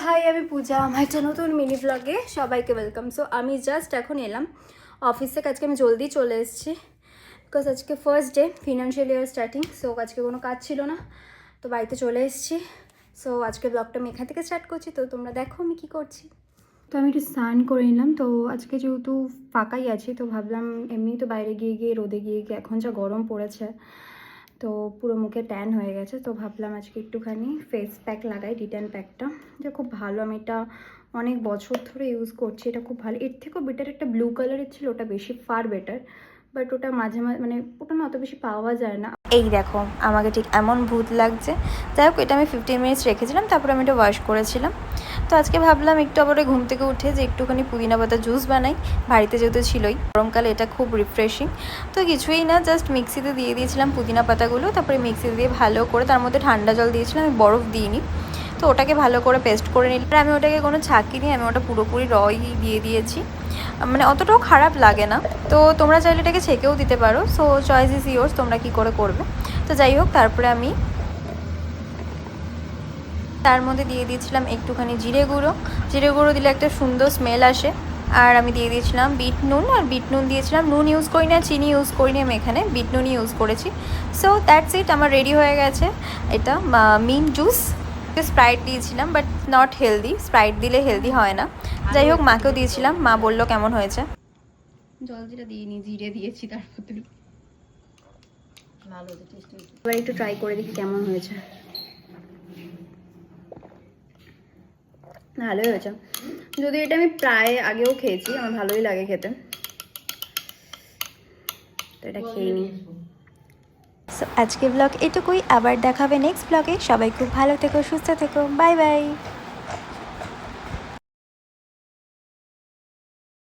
High, আমি পূজা। আমার একটা নতুন মিনি ব্লগে সবাইকে ওয়েলকাম। সো আমি জাস্ট এখন এলাম অফিস থেকে। আজকে আমি জলদি চলে এসেছি বিকজ আজকে first day, financial year starting. So আজকে কোনো কাজ ছিল না, তো বাড়িতে চলে এসেছি। সো আজকে ব্লগটা আমি এখান থেকে স্টার্ট করছি, তো তোমরা দেখো আমি কী করছি। তো আমি একটু স্নান করে নিলাম। তো আজকে যেহেতু ফাঁকাই আছি, তো ভাবলাম এমনি তো বাইরে গিয়ে গিয়ে রোদে গিয়ে গিয়ে এখন যা গরম পড়েছে, তো পুরো মুখে ট্যান হয়ে গেছে। তো ভাবলাম আজকে একটুখানি ফেস প্যাক লাগাই, ডিটেন প্যাকটা, যে খুব ভালো। আমি এটা অনেক বছর ধরে ইউজ করছি, এটা খুব ভালো। এর থেকেও বেটার একটা ব্লু কালারের ছিল, ওটা বেশি ফার বেটার, বাট ওটা মাঝে মাঝে মানে ওটা না অত বেশি পাওয়া যায় না। এই দেখো আমাকে ঠিক এমন ভূত লাগছে। যাই হোক, এটা আমি 15 মিনিটস রেখেছিলাম, তারপরে আমি এটা ওয়াশ করেছিলাম। তো আজকে ভাবলাম একটু আবার ঘুম থেকে উঠে যে একটুখানি পুদিনা পাতা জুস বানাই, বাড়িতে যেহেতু ছিলই। গরমকালে এটা খুব রিফ্রেশিং। তো কিছুই না, জাস্ট মিক্সিতে দিয়ে দিয়েছিলাম পুদিনা পাতাগুলো, তারপরে মিক্সিতে দিয়ে ভালো করে তার মধ্যে ঠান্ডা জল দিয়েছিলাম, আমি বরফ দিইনি। তো ওটাকে ভালো করে পেস্ট করে নিলাম। আমি ওটাকে কোনো ছাঁকি নিয়ে আমি ওটা পুরোপুরি রই দিয়ে দিয়েছি, মানে অতটাও খারাপ লাগে না। তো তোমরা চাইলে এটাকে ছেঁকেও দিতে পারো, সো চয়েস ইজ ইয়োর্স, তোমরা কী করে করবে। তো যাই হোক, তারপরে আমি তার মধ্যে দিয়ে দিয়েছিলাম একটুখানি জিরে গুঁড়ো দিলে একটা সুন্দর স্মেল আসে। আর আমি দিয়ে দিয়েছিলাম বিট নুন, আর বিট নুন দিয়েছিলাম, নুন ইউজ করি না, চিনি ইউজ করি না, আমি এখানে বিট নুনই ইউজ করেছি। সো দ্যাটস ইট, আমার রেডি হয়ে গেছে এটা মিন্ট জুস। স্প্রাইট দিয়েছিলাম, বাট নট হেলদি, স্প্রাইট দিলে হেলদি হয় না। যাই হোক, মাকেও দিয়েছিলাম, মা বললো কেমন হয়েছে। জল যেটা দিইনি, জিরে দিয়েছি তার মধ্যে। ভালো হয়েছে, টেস্ট হয়েছে। এবার একটু ট্রাই করে দেখি কেমন হয়েছে। ভালোই হয়েছে, যদি এটা আমি প্রায় আগেও খেয়েছি, আমার ভালোই লাগে খেতে, তো এটা খেয়ে নিই। সো আজকে ব্লগ এটুকুই, আবার দেখাবে নেক্সট ব্লগে। সবাই খুব ভালো থেকো, সুস্থ থেকো, বাই বাই।